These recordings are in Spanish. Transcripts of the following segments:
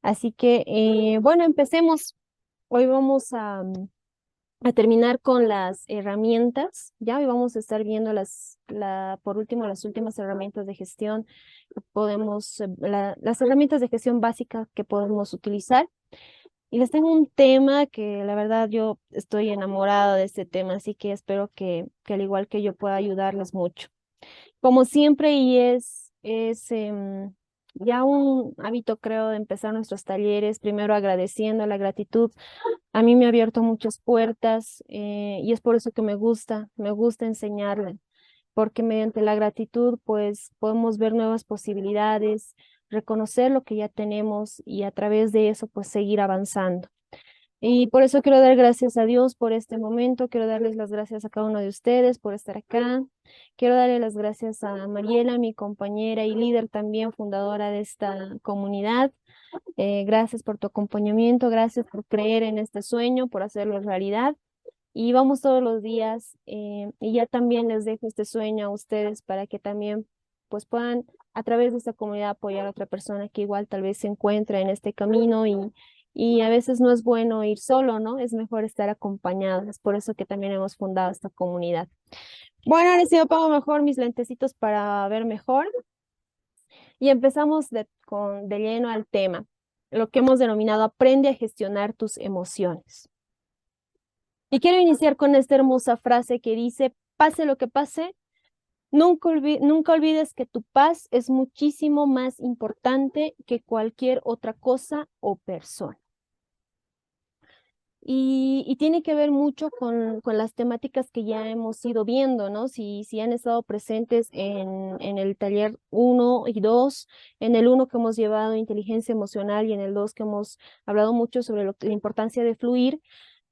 Así que, bueno, empecemos. Hoy vamos a terminar con las herramientas, ¿ya? Hoy vamos a estar viendo por último, las últimas herramientas de gestión que podemos, las herramientas de gestión básicas que podemos utilizar. Y les tengo un tema que la verdad yo estoy enamorada de este tema, así que espero que al igual que yo pueda ayudarles mucho. Como siempre, y es ya un hábito, creo, de empezar nuestros talleres, primero agradeciendo la gratitud. A mí me ha abierto muchas puertas y es por eso que me gusta enseñarle, porque mediante la gratitud, pues, podemos ver nuevas posibilidades, reconocer lo que ya tenemos y a través de eso, pues, seguir avanzando. Y por eso quiero dar gracias a Dios por este momento, quiero darles las gracias a cada uno de ustedes por estar acá, quiero darle las gracias a Mariela, mi compañera y líder también, fundadora de esta comunidad. Gracias por tu acompañamiento, gracias por creer en este sueño, por hacerlo realidad. Y vamos todos los días y ya también les dejo este sueño a ustedes para que también pues puedan a través de esta comunidad apoyar a otra persona que igual tal vez se encuentra en este camino y a veces no es bueno ir solo, ¿no? Es mejor estar acompañados. Es por eso que también hemos fundado esta comunidad. Bueno, ahora sí me pongo mejor mis lentecitos para ver mejor y empezamos de lleno al tema, lo que hemos denominado aprende a gestionar tus emociones. Y quiero iniciar con esta hermosa frase que dice, pase lo que pase, nunca olvides que tu paz es muchísimo más importante que cualquier otra cosa o persona. Y tiene que ver mucho con las temáticas que ya hemos ido viendo, ¿no? Si han estado presentes en el taller uno y 2, en el uno que hemos llevado inteligencia emocional y en el 2 que hemos hablado mucho sobre la importancia de fluir,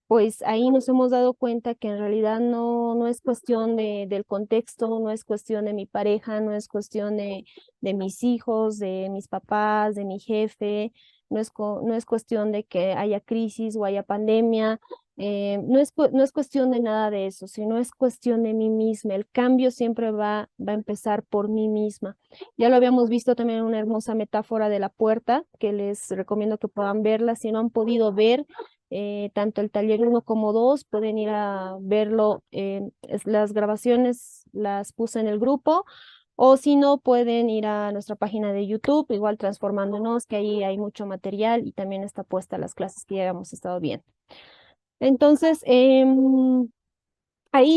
pues ahí nos hemos dado cuenta que en realidad no es cuestión del contexto, no es cuestión de mi pareja, no es cuestión de mis hijos, de mis papás, de mi jefe, no es cuestión de que haya crisis o haya pandemia, no es cuestión de nada de eso, sino es cuestión de mí misma. El cambio siempre va a empezar por mí misma. Ya lo habíamos visto también en una hermosa metáfora de la puerta, que les recomiendo que puedan verla. Si no han podido ver, tanto el taller uno como 2 pueden ir a verlo. Las grabaciones las puse en el grupo, o si no, pueden ir a nuestra página de YouTube, igual Transformándonos, que ahí hay mucho material y también está puesta las clases que ya hemos estado viendo. Entonces, ahí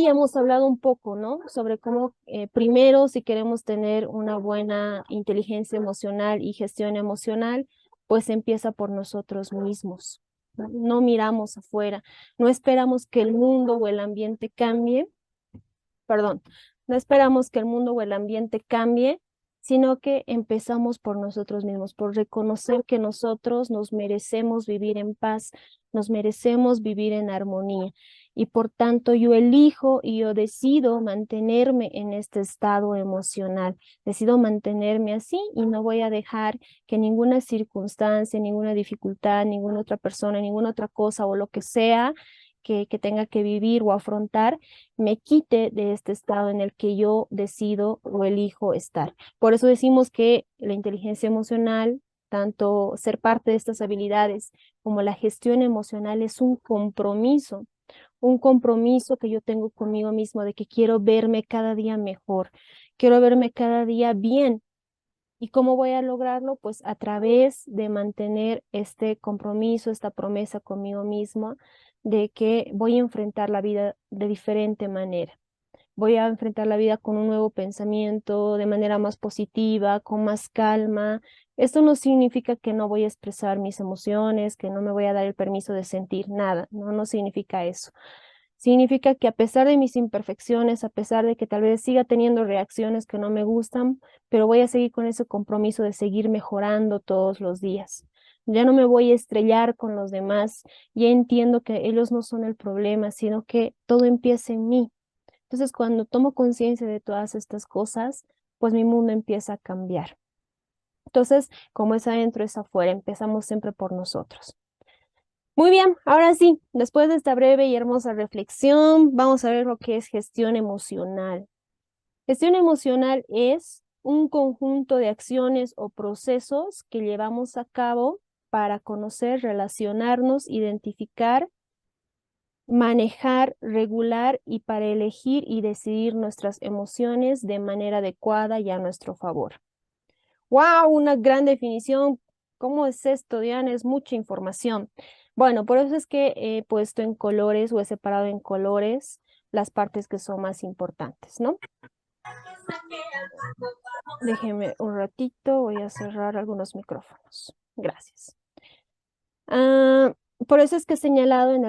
ya hemos hablado un poco, ¿no? Sobre cómo primero, si queremos tener una buena inteligencia emocional y gestión emocional, pues empieza por nosotros mismos. No miramos afuera, no esperamos que el mundo o el ambiente cambie, perdón, no esperamos que el mundo o el ambiente cambie, sino que empezamos por nosotros mismos, por reconocer que nosotros nos merecemos vivir en paz, nos merecemos vivir en armonía. Y por tanto yo elijo y yo decido mantenerme en este estado emocional, decido mantenerme así y no voy a dejar que ninguna circunstancia, ninguna dificultad, ninguna otra persona, ninguna otra cosa o lo que sea que tenga que vivir o afrontar me quite de este estado en el que yo decido o elijo estar. Por eso decimos que la inteligencia emocional, tanto ser parte de estas habilidades como la gestión emocional es un compromiso que yo tengo conmigo mismo de que quiero verme cada día mejor, quiero verme cada día bien. ¿Y cómo voy a lograrlo? Pues a través de mantener este compromiso, esta promesa conmigo misma de que voy a enfrentar la vida de diferente manera. Voy a enfrentar la vida con un nuevo pensamiento, de manera más positiva, con más calma. Esto no significa que no voy a expresar mis emociones, que no me voy a dar el permiso de sentir nada, no significa eso. Significa que a pesar de mis imperfecciones, a pesar de que tal vez siga teniendo reacciones que no me gustan, pero voy a seguir con ese compromiso de seguir mejorando todos los días. Ya no me voy a estrellar con los demás, ya entiendo que ellos no son el problema, sino que todo empieza en mí. Entonces, cuando tomo conciencia de todas estas cosas, pues mi mundo empieza a cambiar. Entonces, como es adentro, es afuera, empezamos siempre por nosotros. Muy bien, ahora sí, después de esta breve y hermosa reflexión, vamos a ver lo que es gestión emocional. Gestión emocional es un conjunto de acciones o procesos que llevamos a cabo para conocer, relacionarnos, identificar, manejar, regular y para elegir y decidir nuestras emociones de manera adecuada y a nuestro favor. ¡Wow! Una gran definición. ¿Cómo es esto, Diana? Es mucha información. Bueno, por eso es que he puesto en colores o he separado en colores las partes que son más importantes, ¿no? Déjenme un ratito, voy a cerrar algunos micrófonos. Gracias. Por eso es que he señalado en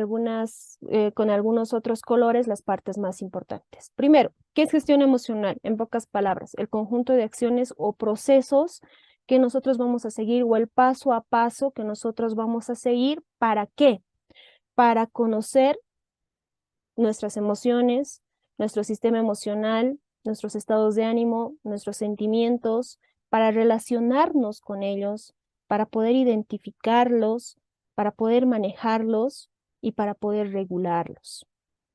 con algunos otros colores las partes más importantes. Primero, ¿qué es gestión emocional? En pocas palabras, el conjunto de acciones o procesos que nosotros vamos a seguir o el paso a paso que nosotros vamos a seguir. ¿Para qué? Para conocer nuestras emociones, nuestro sistema emocional, nuestros estados de ánimo, nuestros sentimientos, para relacionarnos con ellos, para poder identificarlos, para poder manejarlos y para poder regularlos.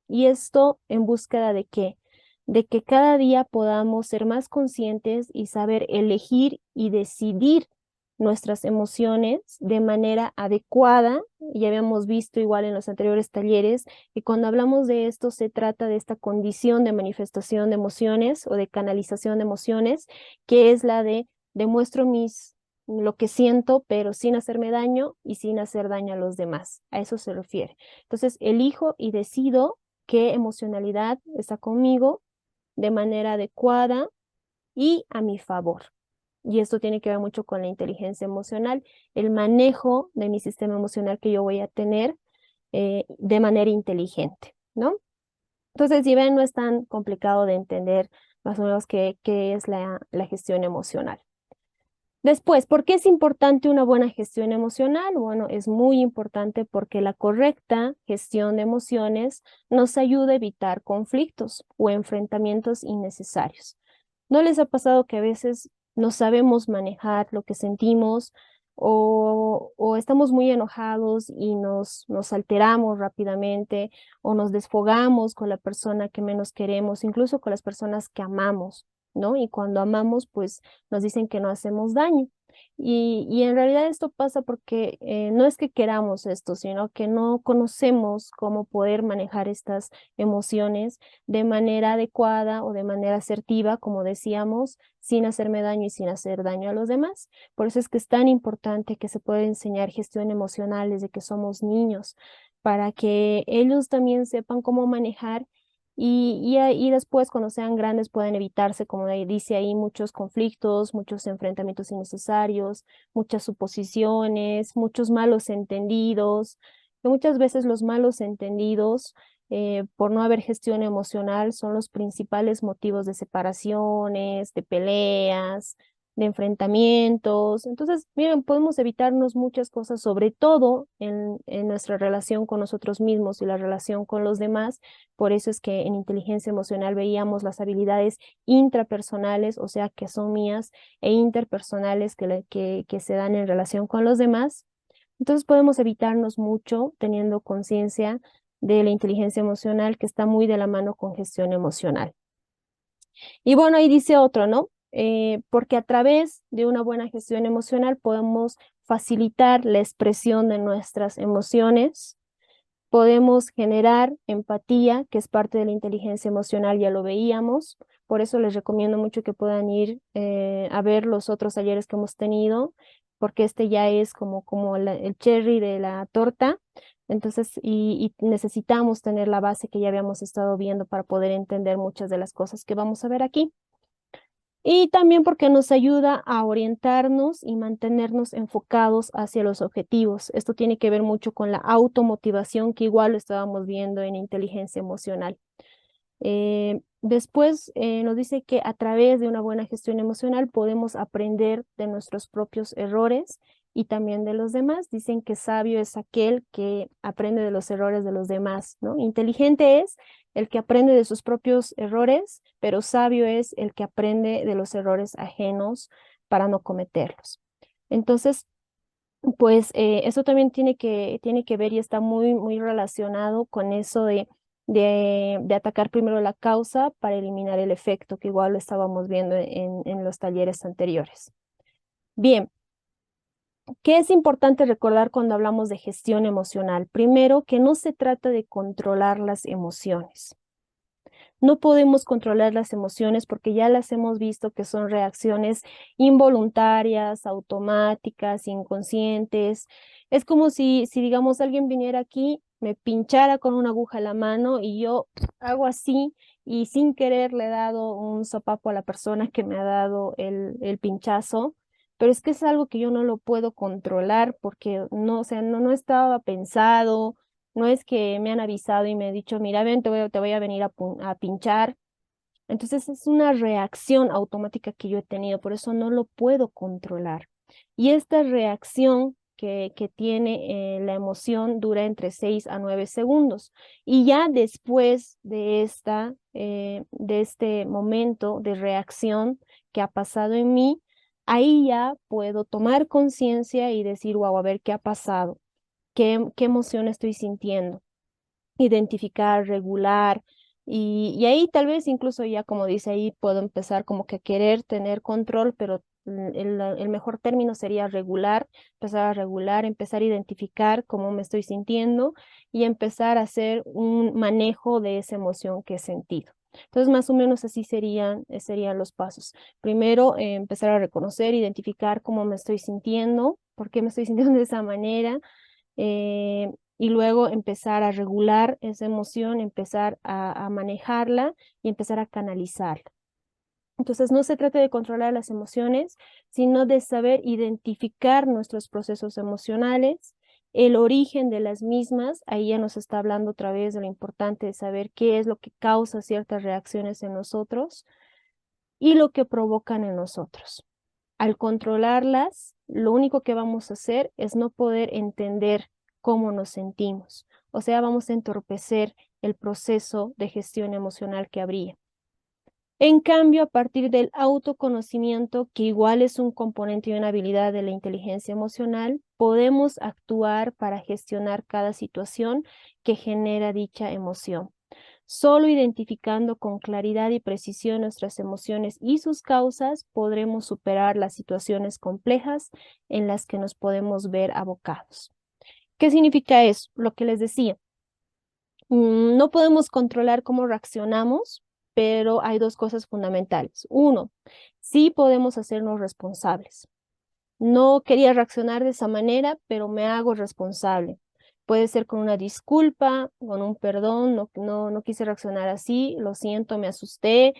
¿Y esto en búsqueda de qué? De que cada día podamos ser más conscientes y saber elegir y decidir nuestras emociones de manera adecuada. Ya habíamos visto igual en los anteriores talleres que cuando hablamos de esto se trata de esta condición de manifestación de emociones o de canalización de emociones, que es la de demuestro lo que siento, pero sin hacerme daño y sin hacer daño a los demás. A eso se refiere. Entonces, elijo y decido qué emocionalidad está conmigo de manera adecuada y a mi favor. Y esto tiene que ver mucho con la inteligencia emocional, el manejo de mi sistema emocional que yo voy a tener de manera inteligente, ¿no? Entonces, si ven, no es tan complicado de entender más o menos qué es la gestión emocional. Después, ¿por qué es importante una buena gestión emocional? Bueno, es muy importante porque la correcta gestión de emociones nos ayuda a evitar conflictos o enfrentamientos innecesarios. ¿No les ha pasado que a veces no sabemos manejar lo que sentimos o estamos muy enojados y nos alteramos rápidamente o nos desfogamos con la persona que menos queremos, incluso con las personas que amamos, ¿no? Y cuando amamos, pues nos dicen que no hacemos daño. Y en realidad esto pasa porque no es que queramos esto, sino que no conocemos cómo poder manejar estas emociones de manera adecuada o de manera asertiva, como decíamos, sin hacerme daño y sin hacer daño a los demás. Por eso es que es tan importante que se pueda enseñar gestión emocional desde que somos niños, para que ellos también sepan cómo manejar y después, cuando sean grandes, pueden evitarse, como dice ahí, muchos conflictos, muchos enfrentamientos innecesarios, muchas suposiciones, muchos malos entendidos. Que muchas veces los malos entendidos, por no haber gestión emocional, son los principales motivos de separaciones, de peleas, de enfrentamientos. Entonces, miren, podemos evitarnos muchas cosas, sobre todo en nuestra relación con nosotros mismos y la relación con los demás. Por eso es que en inteligencia emocional veíamos las habilidades intrapersonales, o sea, que son mías, e interpersonales que se dan en relación con los demás. Entonces podemos evitarnos mucho teniendo conciencia de la inteligencia emocional que está muy de la mano con gestión emocional. Y bueno, ahí dice otro, ¿no? Porque a través de una buena gestión emocional podemos facilitar la expresión de nuestras emociones, podemos generar empatía, que es parte de la inteligencia emocional, ya lo veíamos. Por eso les recomiendo mucho que puedan ir a ver los otros talleres que hemos tenido, porque este ya es como el cherry de la torta. Entonces, y necesitamos tener la base que ya habíamos estado viendo para poder entender muchas de las cosas que vamos a ver aquí. Y también porque nos ayuda a orientarnos y mantenernos enfocados hacia los objetivos. Esto tiene que ver mucho con la automotivación, que igual lo estábamos viendo en inteligencia emocional. Después nos dice que a través de una buena gestión emocional podemos aprender de nuestros propios errores y también de los demás. Dicen que sabio es aquel que aprende de los errores de los demás, ¿no? Inteligente es el que aprende de sus propios errores, pero sabio es el que aprende de los errores ajenos para no cometerlos. Entonces, pues eso también tiene que ver y está muy relacionado con eso de atacar primero la causa para eliminar el efecto, que igual lo estábamos viendo en los talleres anteriores. Bien, ¿Qué es importante recordar cuando hablamos de gestión emocional? Primero, que no se trata de controlar las emociones. No podemos controlar las emociones porque ya las hemos visto que son reacciones involuntarias, automáticas, inconscientes. Es como si digamos, alguien viniera aquí, me pinchara con una aguja en la mano y yo hago así y sin querer le he dado un sopapo a la persona que me ha dado el pinchazo. Pero es que es algo que yo no lo puedo controlar porque no, o sea, no estaba pensado, no es que me han avisado y me han dicho, mira, ven, te voy a venir a pinchar. Entonces es una reacción automática que yo he tenido, por eso no lo puedo controlar. Y esta reacción que tiene la emoción dura entre 6 a 9 segundos. Y ya después de este momento de reacción que ha pasado en mí, ahí ya puedo tomar conciencia y decir, wow, a ver qué ha pasado, qué emoción estoy sintiendo, identificar, regular, y ahí tal vez incluso ya como dice ahí puedo empezar como que a querer tener control, pero el mejor término sería regular, empezar a regular, empezar a identificar cómo me estoy sintiendo y empezar a hacer un manejo de esa emoción que he sentido. Entonces, más o menos así serían los pasos. Primero, empezar a reconocer, identificar cómo me estoy sintiendo, por qué me estoy sintiendo de esa manera, y luego empezar a regular esa emoción, empezar a manejarla y empezar a canalizarla. Entonces, no se trata de controlar las emociones, sino de saber identificar nuestros procesos emocionales, el origen de las mismas. Ahí ya nos está hablando otra vez de lo importante de saber qué es lo que causa ciertas reacciones en nosotros y lo que provocan en nosotros. Al controlarlas, lo único que vamos a hacer es no poder entender cómo nos sentimos. O sea, vamos a entorpecer el proceso de gestión emocional que habría. En cambio, a partir del autoconocimiento, que igual es un componente y una habilidad de la inteligencia emocional, podemos actuar para gestionar cada situación que genera dicha emoción. Solo identificando con claridad y precisión nuestras emociones y sus causas, podremos superar las situaciones complejas en las que nos podemos ver abocados. ¿Qué significa eso? Lo que les decía. No podemos controlar cómo reaccionamos, pero hay dos cosas fundamentales. Uno, sí podemos hacernos responsables. No quería reaccionar de esa manera, pero me hago responsable. Puede ser con una disculpa, con un perdón, no quise reaccionar así, lo siento, me asusté,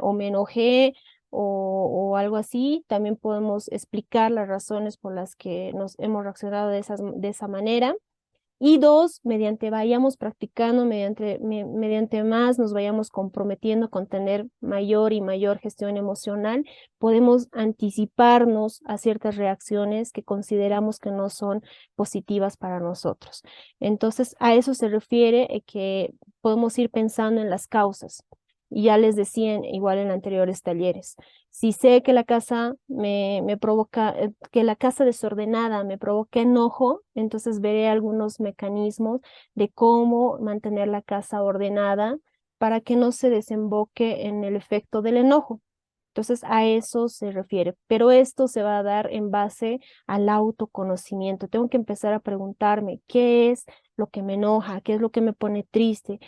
o me enojé o algo así. También podemos explicar las razones por las que nos hemos reaccionado de esa manera. Y dos, mediante vayamos practicando, mediante más nos vayamos comprometiendo con tener mayor y mayor gestión emocional, podemos anticiparnos a ciertas reacciones que consideramos que no son positivas para nosotros. Entonces, a eso se refiere que podemos ir pensando en las causas. Y ya les decía igual en anteriores talleres, si sé que la casa me provoca, que la casa desordenada me provoca enojo, entonces veré algunos mecanismos de cómo mantener la casa ordenada para que no se desemboque en el efecto del enojo. Entonces a eso se refiere, pero esto se va a dar en base al autoconocimiento. Tengo que empezar a preguntarme qué es lo que me enoja, qué es lo que me pone triste,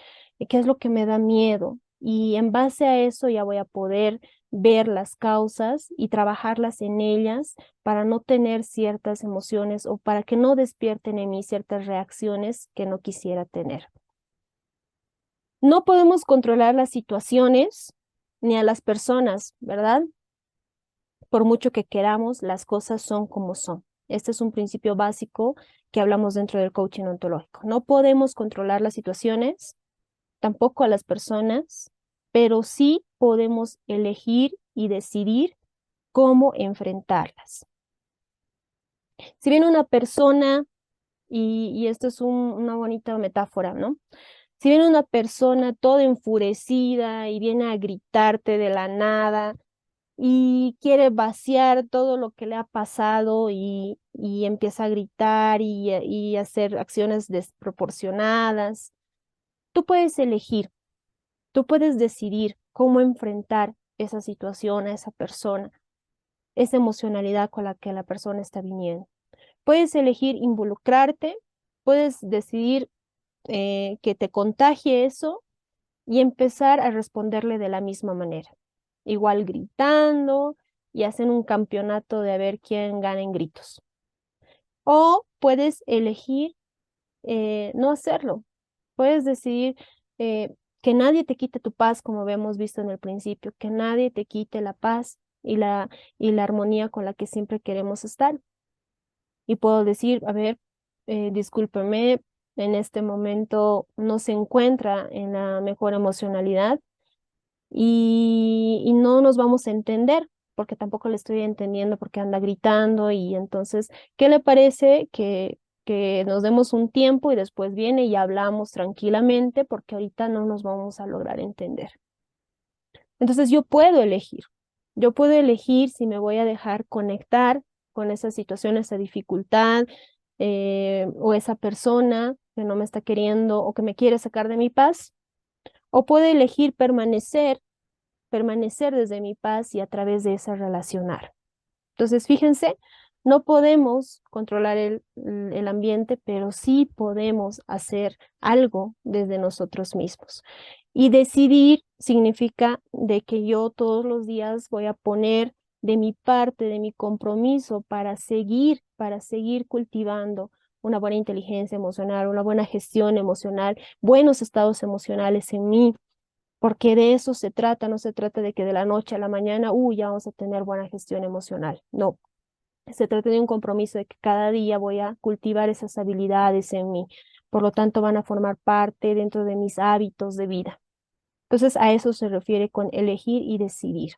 qué es lo que me da miedo. Y en base a eso ya voy a poder ver las causas y trabajarlas en ellas para no tener ciertas emociones o para que no despierten en mí ciertas reacciones que no quisiera tener. No podemos controlar las situaciones ni a las personas, ¿verdad? Por mucho que queramos, las cosas son como son. Este es un principio básico que hablamos dentro del coaching ontológico. No podemos controlar las situaciones, tampoco a las personas, pero sí podemos elegir y decidir cómo enfrentarlas. Si viene una persona, y esto es una bonita metáfora, ¿no? Si viene una persona toda enfurecida y viene a gritarte de la nada y quiere vaciar todo lo que le ha pasado y empieza a gritar y hacer acciones desproporcionadas, tú puedes elegir, tú puedes decidir cómo enfrentar esa situación, a esa persona, esa emocionalidad con la que la persona está viniendo. Puedes elegir involucrarte, puedes decidir que te contagie eso y empezar a responderle de la misma manera. Igual gritando y hacen un campeonato de a ver quién gana en gritos. O puedes elegir no hacerlo. Puedes decidir que nadie te quite tu paz, como habíamos visto en el principio, que nadie te quite la paz y la armonía con la que siempre queremos estar. Y puedo decir, a ver, discúlpeme, en este momento no se encuentra en la mejor emocionalidad y no nos vamos a entender, porque tampoco le estoy entendiendo porque anda gritando y entonces, ¿qué le parece que nos demos un tiempo y después viene y hablamos tranquilamente porque ahorita no nos vamos a lograr entender? Entonces yo puedo elegir si me voy a dejar conectar con esa situación, esa dificultad o esa persona que no me está queriendo o que me quiere sacar de mi paz, o puedo elegir permanecer desde mi paz y a través de esa relacionar. Entonces, fíjense, no podemos controlar el ambiente, pero sí podemos hacer algo desde nosotros mismos. Y decidir significa de que yo todos los días voy a poner de mi parte, de mi compromiso para seguir cultivando una buena inteligencia emocional, una buena gestión emocional, buenos estados emocionales en mí, porque de eso se trata, no se trata de que de la noche a la mañana, ya vamos a tener buena gestión emocional. No, se trata de un compromiso de que cada día voy a cultivar esas habilidades en mí. Por lo tanto, van a formar parte dentro de mis hábitos de vida. Entonces, a eso se refiere con elegir y decidir.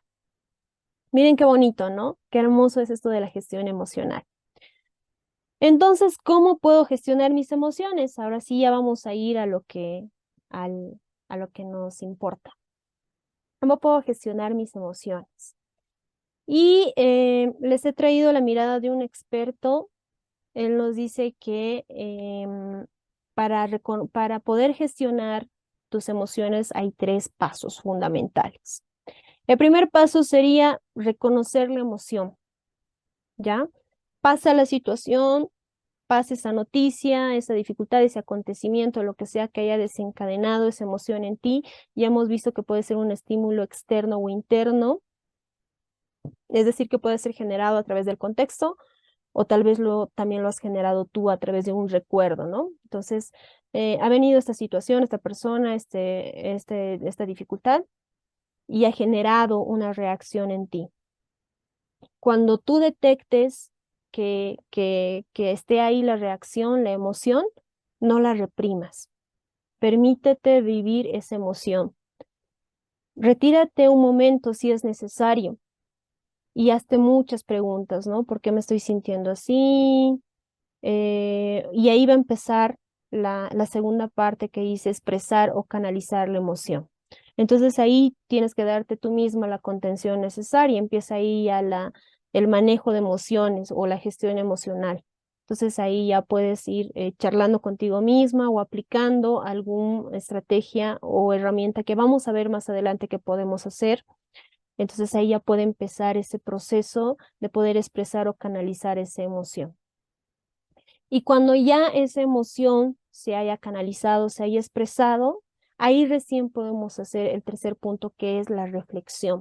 Miren qué bonito, ¿no? Qué hermoso es esto de la gestión emocional. Entonces, ¿cómo puedo gestionar mis emociones? Ahora sí ya vamos a ir a lo que nos importa. ¿Cómo puedo gestionar mis emociones? Y les he traído la mirada de un experto. Él nos dice que para poder gestionar tus emociones hay tres pasos fundamentales. El primer paso sería reconocer la emoción, ¿ya? Pasa la situación, pasa esa noticia, esa dificultad, ese acontecimiento, lo que sea que haya desencadenado esa emoción en ti. Ya hemos visto que puede ser un estímulo externo o interno, es decir, que puede ser generado a través del contexto o tal vez también lo has generado tú a través de un recuerdo, ¿no? Entonces, ha venido esta situación, esta persona, esta dificultad y ha generado una reacción en ti. Cuando tú detectes que esté ahí la reacción, la emoción, no la reprimas. Permítete vivir esa emoción. Retírate un momento si es necesario y hazte muchas preguntas, ¿no? ¿Por qué me estoy sintiendo así? Y ahí va a empezar la segunda parte que dice expresar o canalizar la emoción. Entonces ahí tienes que darte tú misma la contención necesaria. Empieza ahí ya el manejo de emociones o la gestión emocional. Entonces ahí ya puedes ir charlando contigo misma o aplicando alguna estrategia o herramienta que vamos a ver más adelante que podemos hacer. Entonces ahí ya puede empezar ese proceso de poder expresar o canalizar esa emoción. Y cuando ya esa emoción se haya canalizado, se haya expresado, ahí recién podemos hacer el tercer punto, que es la reflexión.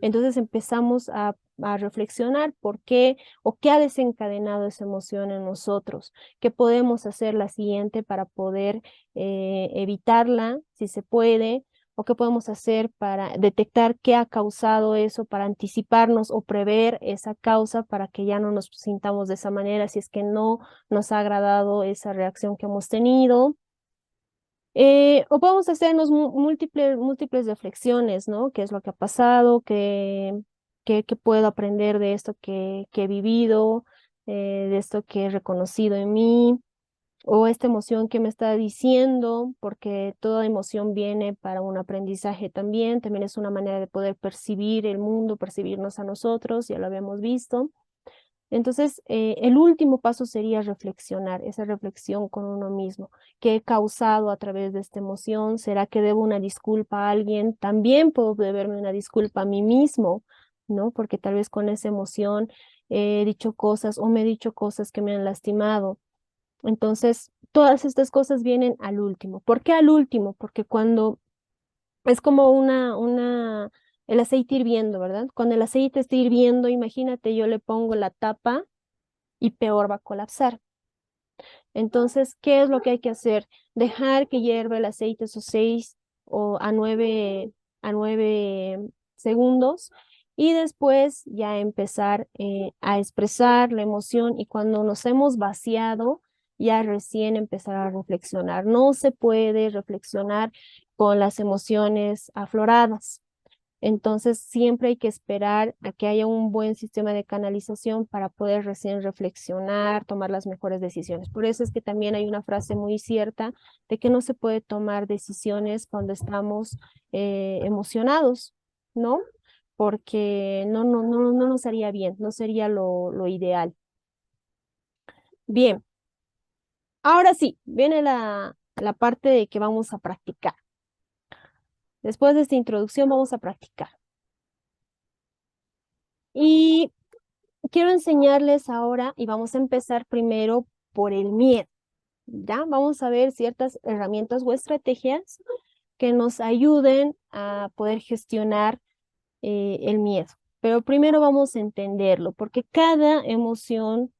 Entonces empezamos a reflexionar por qué o qué ha desencadenado esa emoción en nosotros, qué podemos hacer la siguiente para poder evitarla, si se puede, o qué podemos hacer para detectar qué ha causado eso, para anticiparnos o prever esa causa para que ya no nos sintamos de esa manera, si es que no nos ha agradado esa reacción que hemos tenido. O podemos hacernos múltiples reflexiones, ¿no? ¿Qué es lo que ha pasado? ¿Qué puedo aprender de esto que he vivido? De esto que he reconocido en mí, o esta emoción que me está diciendo, porque toda emoción viene para un aprendizaje también es una manera de poder percibir el mundo, percibirnos a nosotros, ya lo habíamos visto. Entonces, el último paso sería reflexionar, esa reflexión con uno mismo. ¿Qué he causado a través de esta emoción? ¿Será que debo una disculpa a alguien? También puedo deberme una disculpa a mí mismo, ¿no? Porque tal vez con esa emoción he dicho cosas o me he dicho cosas que me han lastimado. Entonces, todas estas cosas vienen al último. ¿Por qué al último? Porque cuando es como el aceite hirviendo, ¿verdad? Cuando el aceite está hirviendo, imagínate, yo le pongo la tapa y peor va a colapsar. Entonces, ¿qué es lo que hay que hacer? Dejar que hierva el aceite esos 6 o a 9 segundos y después ya empezar a expresar la emoción y cuando nos hemos vaciado, ya recién empezar a reflexionar. No se puede reflexionar con las emociones afloradas. Entonces, siempre hay que esperar a que haya un buen sistema de canalización para poder recién reflexionar, tomar las mejores decisiones. Por eso es que también hay una frase muy cierta de que no se puede tomar decisiones cuando estamos emocionados, ¿no? Porque no nos haría bien, no sería lo ideal. Bien, ahora sí, viene la parte de que vamos a practicar. Después de esta introducción, vamos a practicar. Y quiero enseñarles ahora y vamos a empezar primero por el miedo. ¿Ya? Vamos a ver ciertas herramientas o estrategias que nos ayuden a poder gestionar el miedo. Pero primero vamos a entenderlo, porque cada emoción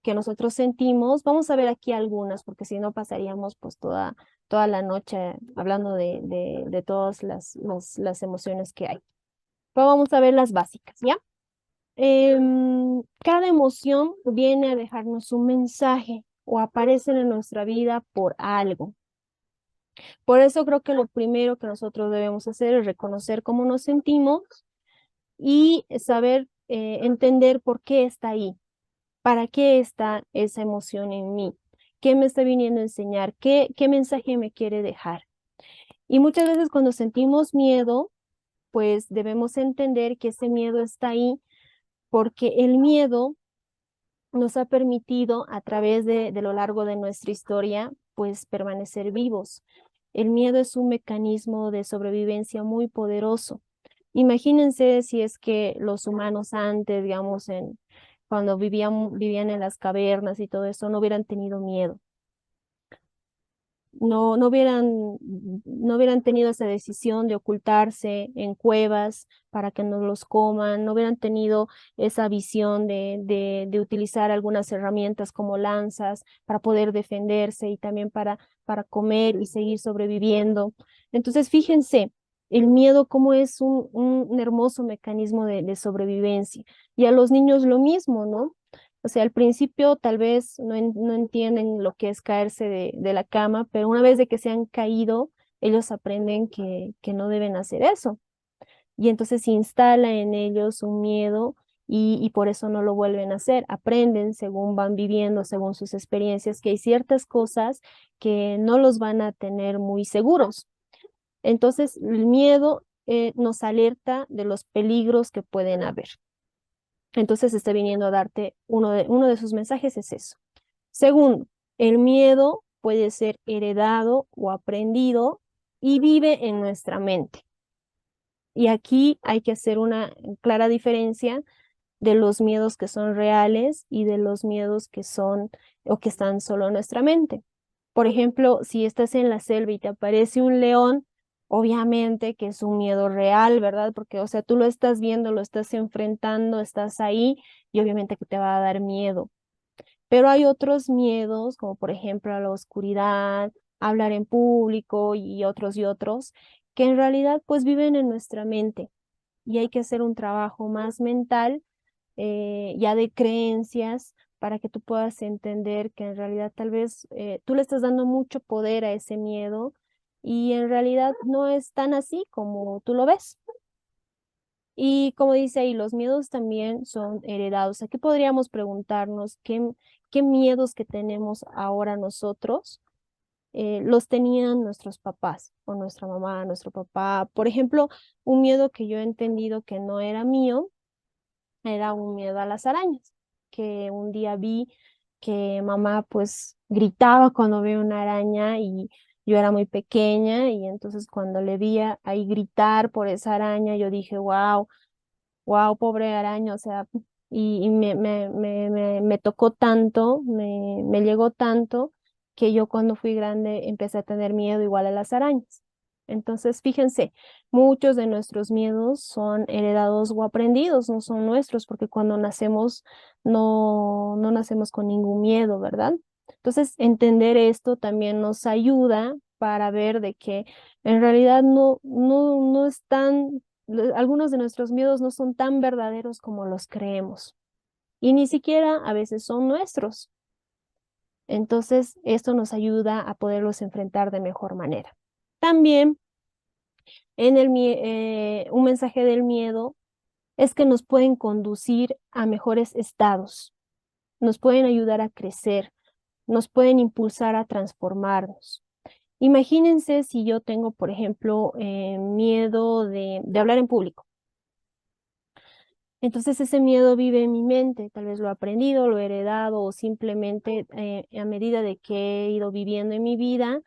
que nosotros sentimos, vamos a ver aquí algunas, porque si no pasaríamos pues toda la noche hablando de todas las emociones que hay. Pero vamos a ver las básicas, ¿ya? Cada emoción viene a dejarnos un mensaje o aparecen en nuestra vida por algo. Por eso creo que lo primero que nosotros debemos hacer es reconocer cómo nos sentimos y saber entender por qué está ahí, para qué está esa emoción en mí, qué me está viniendo a enseñar, qué mensaje me quiere dejar. Y muchas veces cuando sentimos miedo, pues debemos entender que ese miedo está ahí porque el miedo nos ha permitido a través de lo largo de nuestra historia, pues permanecer vivos. El miedo es un mecanismo de sobrevivencia muy poderoso. Imagínense si es que los humanos antes, digamos, cuando vivían en las cavernas y todo eso, no hubieran tenido miedo. No hubieran tenido esa decisión de ocultarse en cuevas para que no los coman, no hubieran tenido esa visión de utilizar algunas herramientas como lanzas para poder defenderse y también para comer y seguir sobreviviendo. Entonces, fíjense, el miedo como es un hermoso mecanismo de sobrevivencia. Y a los niños lo mismo, ¿no? O sea, al principio tal vez no entienden lo que es caerse de la cama, pero una vez de que se han caído, ellos aprenden que no deben hacer eso. Y entonces se instala en ellos un miedo y por eso no lo vuelven a hacer. Aprenden según van viviendo, según sus experiencias, que hay ciertas cosas que no los van a tener muy seguros. Entonces, el miedo nos alerta de los peligros que pueden haber. Entonces está viniendo a darte uno de sus mensajes es eso. Segundo, el miedo puede ser heredado o aprendido y vive en nuestra mente. Y aquí hay que hacer una clara diferencia de los miedos que son reales y de los miedos que son o que están solo en nuestra mente. Por ejemplo, si estás en la selva y te aparece un león, obviamente que es un miedo real, ¿verdad? Porque, o sea, tú lo estás viendo, lo estás enfrentando, estás ahí y obviamente que te va a dar miedo. Pero hay otros miedos, como por ejemplo a la oscuridad, hablar en público y otros, que en realidad pues viven en nuestra mente y hay que hacer un trabajo más mental, ya de creencias, para que tú puedas entender que en realidad tal vez tú le estás dando mucho poder a ese miedo y en realidad no es tan así como tú lo ves. Y como dice ahí, los miedos también son heredados. Aquí podríamos preguntarnos qué miedos que tenemos ahora nosotros los tenían nuestros papás o nuestra mamá, nuestro papá. Por ejemplo, un miedo que yo he entendido que no era mío era un miedo a las arañas, que un día vi que mamá pues gritaba cuando veía una araña y yo era muy pequeña y entonces cuando le vi ahí gritar por esa araña, yo dije, wow, wow, pobre araña, o sea, y me tocó tanto, me llegó tanto, que yo cuando fui grande empecé a tener miedo igual a las arañas. Entonces, fíjense, muchos de nuestros miedos son heredados o aprendidos, no son nuestros, porque cuando nacemos no nacemos con ningún miedo, ¿verdad? Entonces, entender esto también nos ayuda para ver de que en realidad no están, algunos de nuestros miedos no son tan verdaderos como los creemos y ni siquiera a veces son nuestros. Entonces, esto nos ayuda a poderlos enfrentar de mejor manera. También un mensaje del miedo es que nos pueden conducir a mejores estados, nos pueden ayudar a crecer, nos pueden impulsar a transformarnos. Imagínense si yo tengo, por ejemplo, miedo de hablar en público. Entonces ese miedo vive en mi mente, tal vez lo he aprendido, lo he heredado o simplemente a medida de que he ido viviendo en mi vida,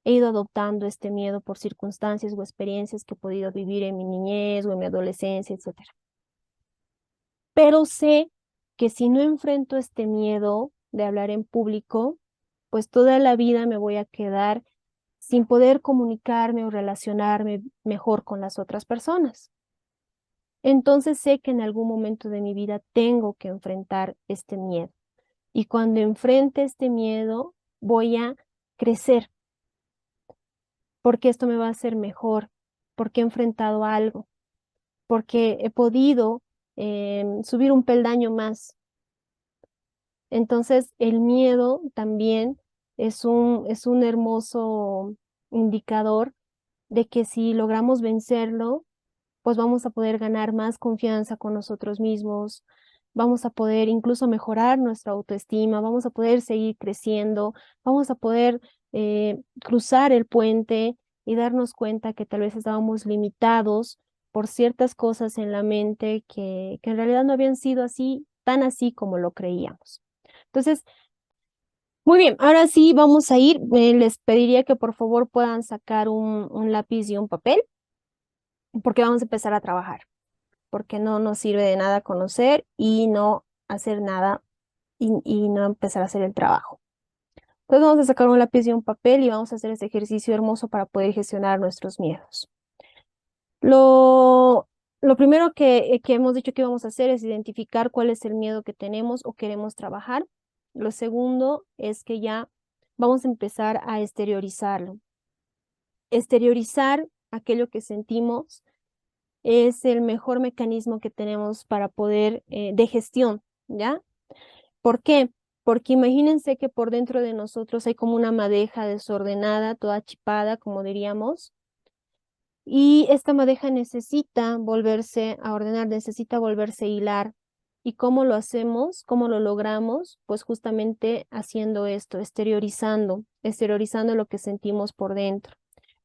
he ido adoptando este miedo por circunstancias o experiencias que he podido vivir en mi niñez o en mi adolescencia, etcétera. Pero sé que si no enfrento este miedo de hablar en público, pues toda la vida me voy a quedar sin poder comunicarme o relacionarme mejor con las otras personas. Entonces sé que en algún momento de mi vida tengo que enfrentar este miedo. Y cuando enfrente este miedo, voy a crecer, porque esto me va a hacer mejor, porque he enfrentado algo, porque he podido subir un peldaño más. Entonces, el miedo también es un hermoso indicador de que si logramos vencerlo, pues vamos a poder ganar más confianza con nosotros mismos, vamos a poder incluso mejorar nuestra autoestima, vamos a poder seguir creciendo, vamos a poder cruzar el puente y darnos cuenta que tal vez estábamos limitados por ciertas cosas en la mente que en realidad no habían sido así, tan así como lo creíamos. Entonces, muy bien, ahora sí vamos a ir. Les pediría que por favor puedan sacar un lápiz y un papel, porque vamos a empezar a trabajar, porque no nos sirve de nada conocer y no hacer nada y no empezar a hacer el trabajo. Entonces vamos a sacar un lápiz y un papel y vamos a hacer este ejercicio hermoso para poder gestionar nuestros miedos. Lo primero que hemos dicho que vamos a hacer es identificar cuál es el miedo que tenemos o queremos trabajar. Lo segundo es que ya vamos a empezar a exteriorizarlo. Exteriorizar aquello que sentimos es el mejor mecanismo que tenemos para poder, de gestión, ¿ya? ¿Por qué? Porque imagínense que por dentro de nosotros hay como una madeja desordenada, toda chipada, como diríamos, y esta madeja necesita volverse a ordenar, necesita volverse a hilar. ¿Y cómo lo hacemos? ¿Cómo lo logramos? Pues justamente haciendo esto, exteriorizando lo que sentimos por dentro.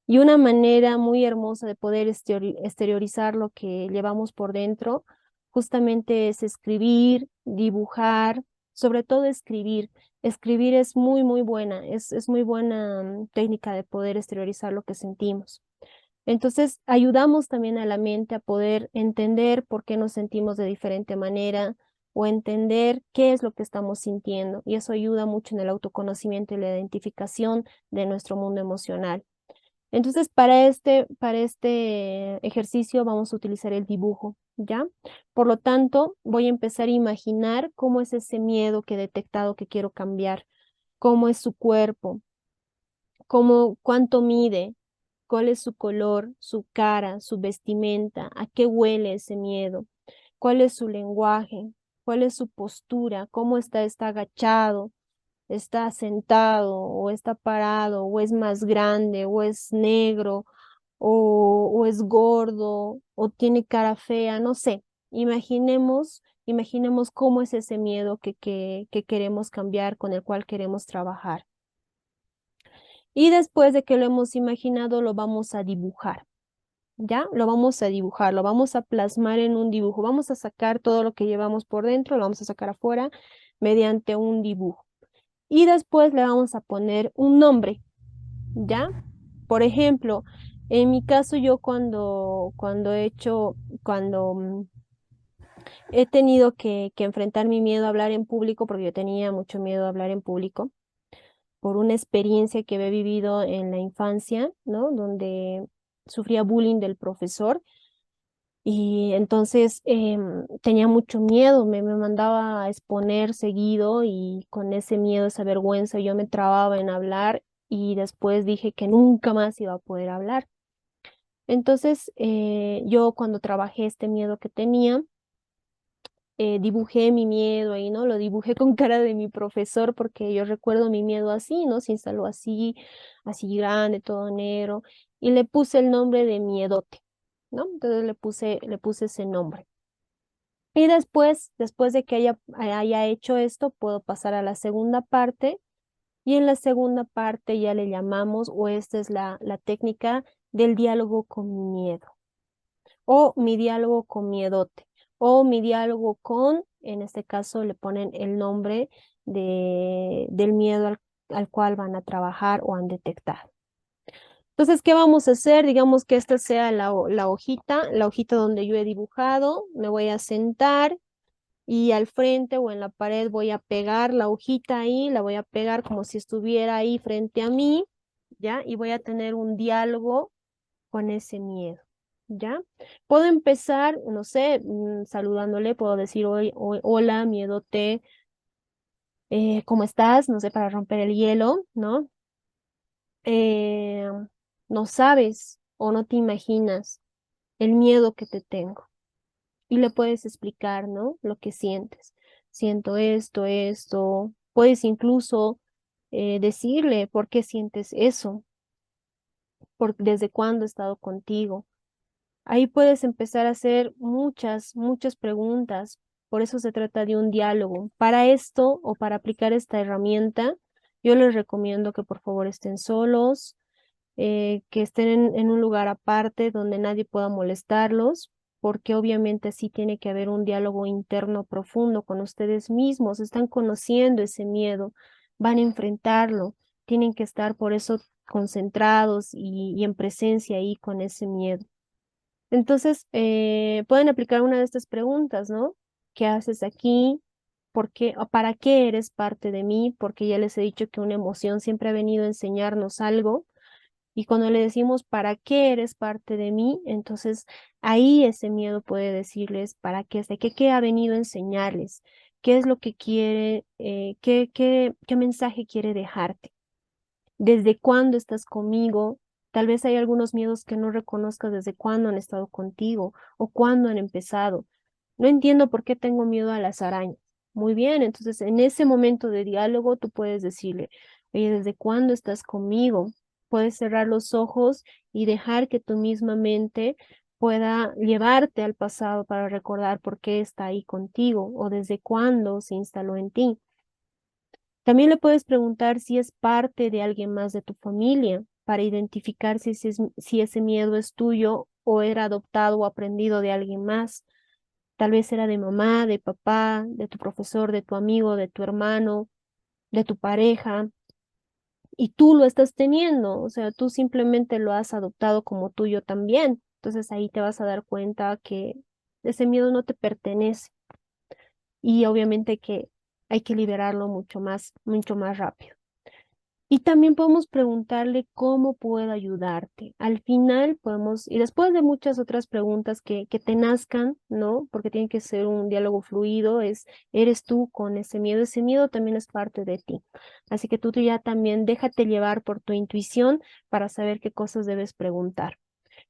Y una manera muy hermosa de poder exteriorizar lo que llevamos por dentro, justamente es escribir, dibujar, sobre todo escribir. Escribir es muy buena, es muy buena técnica de poder exteriorizar lo que sentimos. Entonces, ayudamos también a la mente a poder entender por qué nos sentimos de diferente manera o entender qué es lo que estamos sintiendo. Y eso ayuda mucho en el autoconocimiento y la identificación de nuestro mundo emocional. Entonces, para este ejercicio vamos a utilizar el dibujo, ¿ya? Por lo tanto, voy a empezar a imaginar cómo es ese miedo que he detectado que quiero cambiar, cómo es su cuerpo, cuánto mide, cuál es su color, su cara, su vestimenta, a qué huele ese miedo, cuál es su lenguaje, cuál es su postura, cómo está agachado, está sentado o está parado o es más grande o es negro o es gordo o tiene cara fea, no sé. Imaginemos cómo es ese miedo que queremos cambiar, con el cual queremos trabajar. Y después de que lo hemos imaginado, lo vamos a dibujar. ¿Ya? Lo vamos a dibujar, lo vamos a plasmar en un dibujo. Vamos a sacar todo lo que llevamos por dentro, lo vamos a sacar afuera mediante un dibujo. Y después le vamos a poner un nombre, ¿ya? Por ejemplo, en mi caso yo cuando he hecho, cuando He tenido que enfrentar mi miedo a hablar en público porque yo tenía mucho miedo a hablar en público por una experiencia que había vivido en la infancia, ¿no? Donde sufría bullying del profesor y entonces tenía mucho miedo, me mandaba a exponer seguido y con ese miedo, esa vergüenza, yo me trababa en hablar y después dije que nunca más iba a poder hablar. Entonces, yo cuando trabajé este miedo que tenía, dibujé mi miedo ahí, ¿no? Lo dibujé con cara de mi profesor porque yo recuerdo mi miedo así, ¿no? Se instaló así, así grande, todo negro, y le puse el nombre de miedote, ¿no? Entonces le puse ese nombre. Y después de que haya hecho esto, puedo pasar a la segunda parte, y en la segunda parte ya le llamamos, o esta es la técnica del diálogo con mi miedo o mi diálogo con miedote, o mi diálogo con, en este caso le ponen el nombre del miedo al cual van a trabajar o han detectado. Entonces, ¿qué vamos a hacer? Digamos que esta sea la hojita donde yo he dibujado, me voy a sentar y al frente o en la pared voy a pegar la hojita ahí, la voy a pegar como si estuviera ahí frente a mí, ¿ya? Y voy a tener un diálogo con ese miedo, ¿ya? Puedo empezar, no sé, saludándole, puedo decir hola, miedote, ¿cómo estás? No sé, para romper el hielo, ¿no? Eh, no sabes o no te imaginas el miedo que te tengo. Y le puedes explicar, ¿no? Lo que sientes. Siento esto, esto. Puedes incluso decirle por qué sientes eso, desde cuándo he estado contigo. Ahí puedes empezar a hacer muchas, muchas preguntas. Por eso se trata de un diálogo. Para esto o para aplicar esta herramienta, yo les recomiendo que por favor estén solos, que estén en un lugar aparte donde nadie pueda molestarlos, porque obviamente sí tiene que haber un diálogo interno profundo con ustedes mismos. Están conociendo ese miedo, van a enfrentarlo, tienen que estar por eso concentrados y en presencia ahí con ese miedo. Entonces, pueden aplicar una de estas preguntas, ¿no? ¿Qué haces aquí? ¿Por qué o para qué eres parte de mí? Porque ya les he dicho que una emoción siempre ha venido a enseñarnos algo. Y cuando le decimos ¿para qué eres parte de mí? Entonces ahí ese miedo puede decirles ¿para qué? ¿Qué ha venido a enseñarles? ¿Qué es lo que quiere? ¿Qué mensaje quiere dejarte? ¿Desde cuándo estás conmigo? Tal vez hay algunos miedos que no reconozcas desde cuándo han estado contigo o cuándo han empezado. No entiendo por qué tengo miedo a las arañas. Muy bien, entonces en ese momento de diálogo tú puedes decirle, oye, ¿desde cuándo estás conmigo? Puedes cerrar los ojos y dejar que tu misma mente pueda llevarte al pasado para recordar por qué está ahí contigo o desde cuándo se instaló en ti. También le puedes preguntar si es parte de alguien más de tu familia para identificar si ese miedo es tuyo o era adoptado o aprendido de alguien más. Tal vez era de mamá, de papá, de tu profesor, de tu amigo, de tu hermano, de tu pareja, y tú lo estás teniendo, o sea, tú simplemente lo has adoptado como tuyo también. Entonces ahí te vas a dar cuenta que ese miedo no te pertenece y obviamente que hay que liberarlo mucho más rápido. Y también podemos preguntarle cómo puedo ayudarte. Al final podemos, y después de muchas otras preguntas que te nazcan, ¿no? Porque tiene que ser un diálogo fluido, eres tú con ese miedo también es parte de ti. Así que tú ya también déjate llevar por tu intuición para saber qué cosas debes preguntar.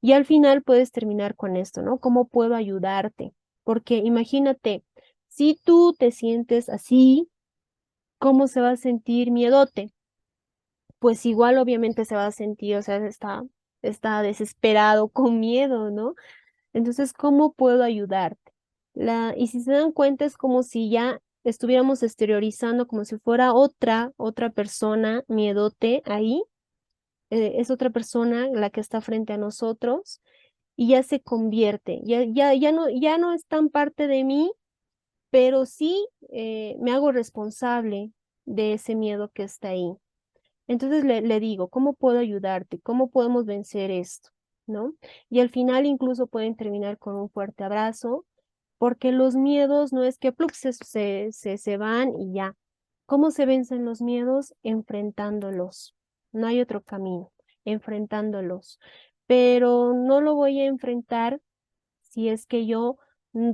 Y al final puedes terminar con esto, ¿no? ¿Cómo puedo ayudarte? Porque imagínate, si tú te sientes así, ¿cómo se va a sentir miedote? Pues igual obviamente se va a sentir, o sea, está desesperado, con miedo, ¿no? Entonces, ¿cómo puedo ayudarte? Y si se dan cuenta, es como si ya estuviéramos exteriorizando, como si fuera otra persona miedote ahí, es otra persona la que está frente a nosotros y ya se convierte, ya no es tan parte de mí, pero sí me hago responsable de ese miedo que está ahí. Entonces le digo, ¿cómo puedo ayudarte? ¿Cómo podemos vencer esto? ¿No? Y al final incluso pueden terminar con un fuerte abrazo porque los miedos no es que plup, se van y ya. ¿Cómo se vencen los miedos? Enfrentándolos. No hay otro camino, enfrentándolos. Pero no lo voy a enfrentar si es que yo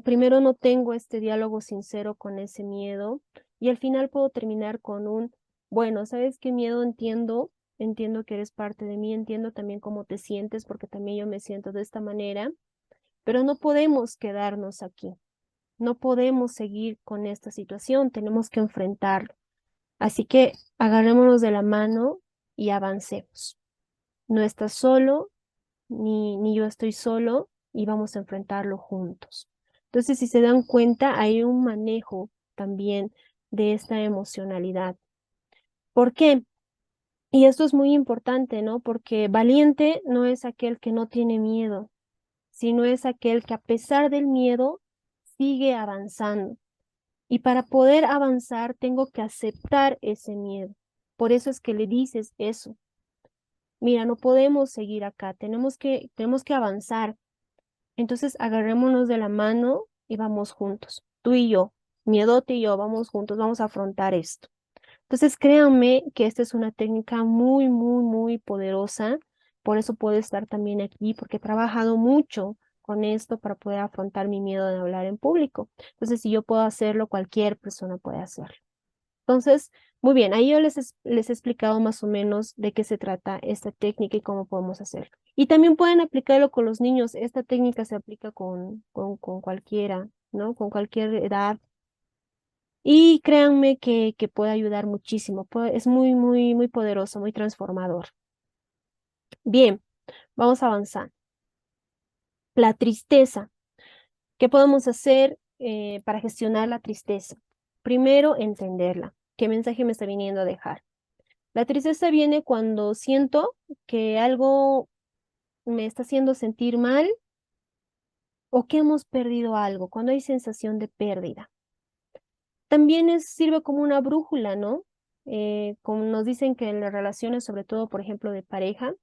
primero no tengo este diálogo sincero con ese miedo y al final puedo terminar con bueno, ¿sabes qué miedo? Entiendo que eres parte de mí, entiendo también cómo te sientes porque también yo me siento de esta manera, pero no podemos quedarnos aquí, no podemos seguir con esta situación, tenemos que enfrentarlo. Así que agarrémonos de la mano y avancemos. No estás solo, ni yo estoy solo y vamos a enfrentarlo juntos. Entonces, si se dan cuenta, hay un manejo también de esta emocionalidad. ¿Por qué? Y esto es muy importante, ¿no? Porque valiente no es aquel que no tiene miedo, sino es aquel que a pesar del miedo sigue avanzando. Y para poder avanzar tengo que aceptar ese miedo. Por eso es que le dices eso. Mira, no podemos seguir acá, tenemos que avanzar. Entonces agarrémonos de la mano y vamos juntos. Tú y yo, miedote y yo, vamos juntos, vamos a afrontar esto. Entonces créanme que esta es una técnica muy, muy, muy poderosa. Por eso puedo estar también aquí, porque he trabajado mucho con esto para poder afrontar mi miedo de hablar en público. Entonces, si yo puedo hacerlo, cualquier persona puede hacerlo. Entonces, muy bien, ahí yo les he explicado más o menos de qué se trata esta técnica y cómo podemos hacerlo. Y también pueden aplicarlo con los niños. Esta técnica se aplica con cualquiera, ¿no? Con cualquier edad. Y créanme que puede ayudar muchísimo. Es muy, muy, muy poderoso, muy transformador. Bien, vamos a avanzar. La tristeza. ¿Qué podemos hacer para gestionar la tristeza? Primero, entenderla. ¿Qué mensaje me está viniendo a dejar? La tristeza viene cuando siento que algo me está haciendo sentir mal o que hemos perdido algo, cuando hay sensación de pérdida. También sirve como una brújula, ¿no? Como nos dicen que en las relaciones, sobre todo, por ejemplo, de pareja,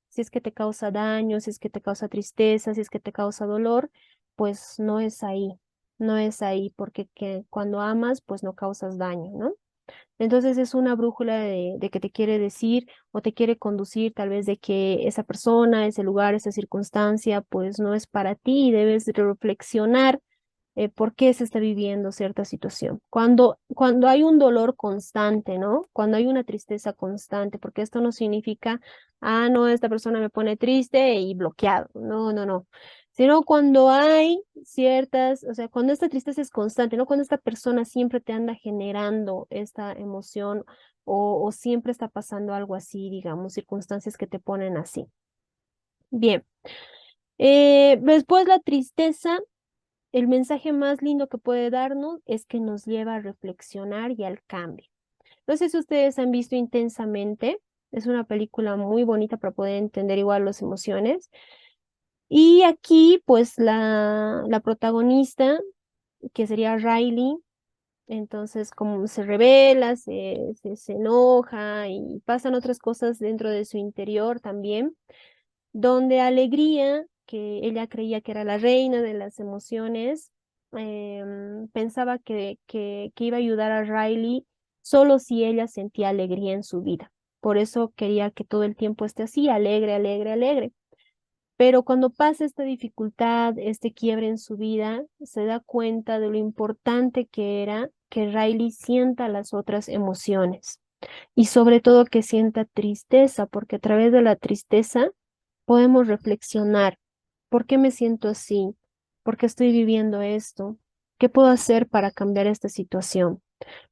si es que te causa daño, si es que te causa tristeza, si es que te causa dolor, pues no es ahí, no es ahí, porque cuando amas, pues no causas daño, ¿no? Entonces es una brújula de que te quiere decir o te quiere conducir tal vez de que esa persona, ese lugar, esa circunstancia, pues no es para ti y debes reflexionar por qué se está viviendo cierta situación. Cuando hay un dolor constante, ¿no? Cuando hay una tristeza constante, porque esto no significa, no, esta persona me pone triste y bloqueado. No, no, no. Sino cuando hay ciertas, o sea, cuando esta tristeza es constante, ¿no? Cuando esta persona siempre te anda generando esta emoción o siempre está pasando algo así, digamos, circunstancias que te ponen así. Bien. Después la tristeza, el mensaje más lindo que puede darnos es que nos lleva a reflexionar y al cambio. No sé si ustedes han visto Intensamente, es una película muy bonita para poder entender igual las emociones. Y aquí, pues, la protagonista, que sería Riley, entonces como se revela, se enoja y pasan otras cosas dentro de su interior también, donde Alegría, que ella creía que era la reina de las emociones, pensaba que iba a ayudar a Riley solo si ella sentía alegría en su vida. Por eso quería que todo el tiempo esté así, alegre, alegre, alegre. Pero cuando pasa esta dificultad, este quiebre en su vida, se da cuenta de lo importante que era que Riley sienta las otras emociones y sobre todo que sienta tristeza, porque a través de la tristeza podemos reflexionar, ¿por qué me siento así? ¿Por qué estoy viviendo esto? ¿Qué puedo hacer para cambiar esta situación?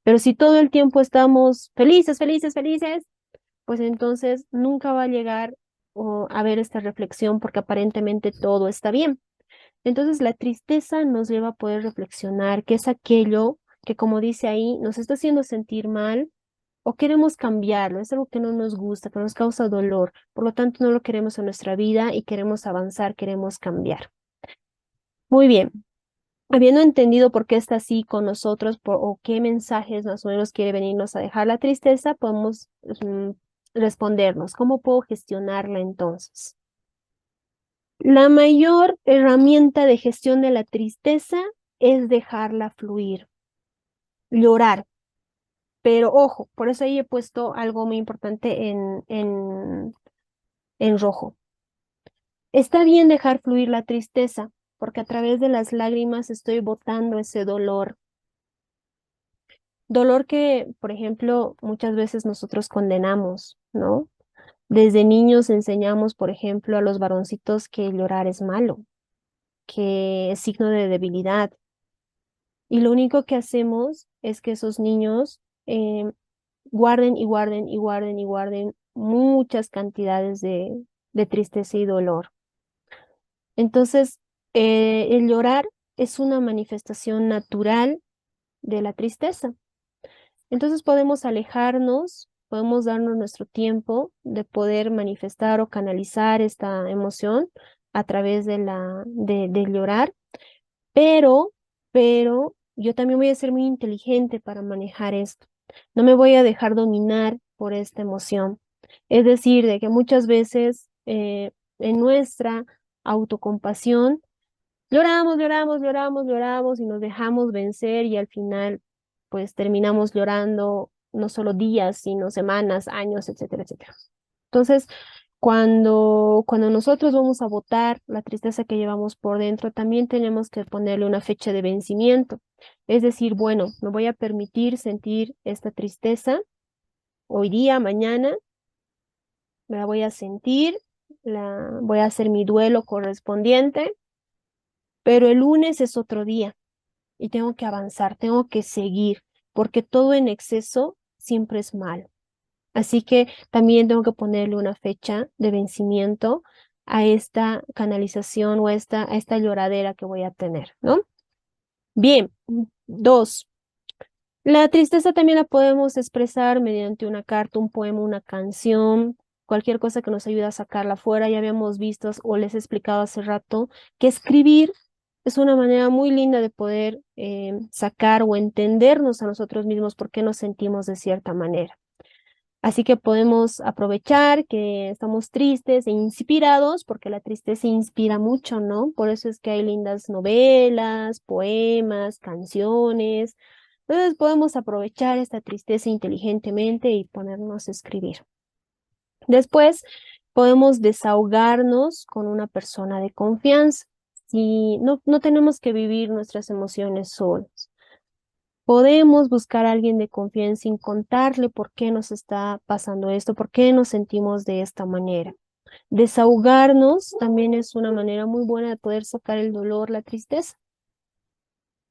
Pero si todo el tiempo estamos felices, felices, felices, pues entonces nunca va a llegar a ver esta reflexión porque aparentemente todo está bien. Entonces la tristeza nos lleva a poder reflexionar qué es aquello que, como dice ahí, nos está haciendo sentir mal o queremos cambiarlo, es algo que no nos gusta, que nos causa dolor, por lo tanto no lo queremos en nuestra vida y queremos avanzar, queremos cambiar. Muy bien, habiendo entendido por qué está así con nosotros o qué mensajes más o menos quiere venirnos a dejar la tristeza, podemos respondernos, ¿cómo puedo gestionarla entonces? La mayor herramienta de gestión de la tristeza es dejarla fluir, llorar. Pero ojo, por eso ahí he puesto algo muy importante en rojo. Está bien dejar fluir la tristeza, porque a través de las lágrimas estoy botando ese dolor. Dolor que, por ejemplo, muchas veces nosotros condenamos, ¿no? Desde niños enseñamos, por ejemplo, a los varoncitos que llorar es malo, que es signo de debilidad. Y lo único que hacemos es que esos niños guarden y guarden y guarden y guarden muchas cantidades de tristeza y dolor. Entonces, el llorar es una manifestación natural de la tristeza. Entonces podemos alejarnos, podemos darnos nuestro tiempo de poder manifestar o canalizar esta emoción a través de llorar, pero, pero yo también voy a ser muy inteligente para manejar esto. No me voy a dejar dominar por esta emoción. Es decir, de que muchas veces en nuestra autocompasión lloramos, lloramos, lloramos, lloramos y nos dejamos vencer y al final pues terminamos llorando no solo días, sino semanas, años, etcétera, etcétera. Entonces, cuando nosotros vamos a botar la tristeza que llevamos por dentro, también tenemos que ponerle una fecha de vencimiento. Es decir, bueno, me voy a permitir sentir esta tristeza hoy día, mañana, me la voy a sentir, voy a hacer mi duelo correspondiente, pero el lunes es otro día y tengo que avanzar, tengo que seguir, porque todo en exceso siempre es malo. Así que también tengo que ponerle una fecha de vencimiento a esta canalización o a esta lloradera que voy a tener, ¿no? Bien, dos. La tristeza también la podemos expresar mediante una carta, un poema, una canción, cualquier cosa que nos ayude a sacarla afuera. Ya habíamos visto o les he explicado hace rato que escribir es una manera muy linda de poder sacar o entendernos a nosotros mismos por qué nos sentimos de cierta manera. Así que podemos aprovechar que estamos tristes e inspirados, porque la tristeza inspira mucho, ¿no? Por eso es que hay lindas novelas, poemas, canciones. Entonces podemos aprovechar esta tristeza inteligentemente y ponernos a escribir. Después podemos desahogarnos con una persona de confianza. Si no tenemos que vivir nuestras emociones solos. Podemos buscar a alguien de confianza sin contarle por qué nos está pasando esto, por qué nos sentimos de esta manera. Desahogarnos también es una manera muy buena de poder sacar el dolor, la tristeza.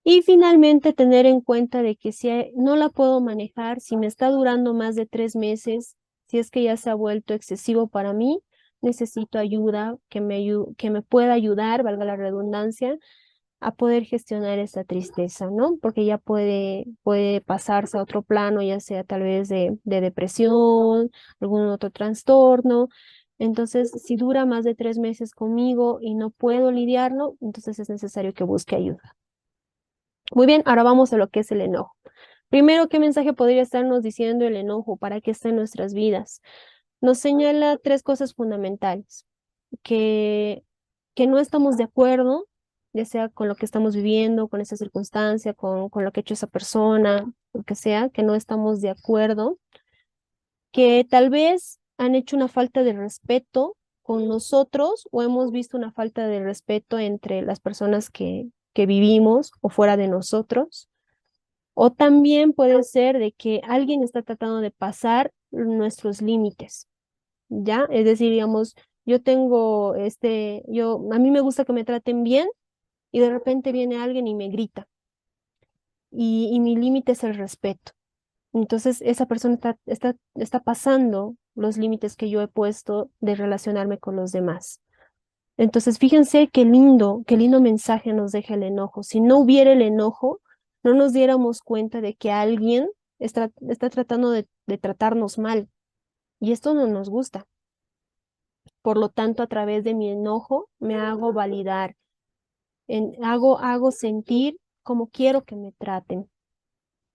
Y finalmente tener en cuenta de que si no la puedo manejar, si me está durando más de 3 meses, si es que ya se ha vuelto excesivo para mí, necesito ayuda que me pueda ayudar, valga la redundancia, a poder gestionar esa tristeza, ¿no? Porque ya puede pasarse a otro plano, ya sea tal vez de depresión, algún otro trastorno. Entonces, si dura más de 3 meses conmigo y no puedo lidiarlo, entonces es necesario que busque ayuda. Muy bien, ahora vamos a lo que es el enojo. Primero, ¿qué mensaje podría estarnos diciendo el enojo? ¿Para qué está en nuestras vidas? Nos señala tres cosas fundamentales, que, que no estamos de acuerdo, ya sea con lo que estamos viviendo, con esa circunstancia, con lo que ha hecho esa persona, lo que sea, que no estamos de acuerdo, que tal vez han hecho una falta de respeto con nosotros o hemos visto una falta de respeto entre las personas que vivimos o fuera de nosotros. O también puede ser de que alguien está tratando de pasar nuestros límites, ¿ya? Es decir, digamos, a mí me gusta que me traten bien y de repente viene alguien y me grita y mi límite es el respeto. Entonces, esa persona está pasando los límites que yo he puesto de relacionarme con los demás. Entonces, fíjense qué lindo mensaje nos deja el enojo. Si no hubiera el enojo, no nos diéramos cuenta de que alguien está tratando de tratarnos mal y esto no nos gusta. Por lo tanto, a través de mi enojo me hago validar, hago sentir como quiero que me traten.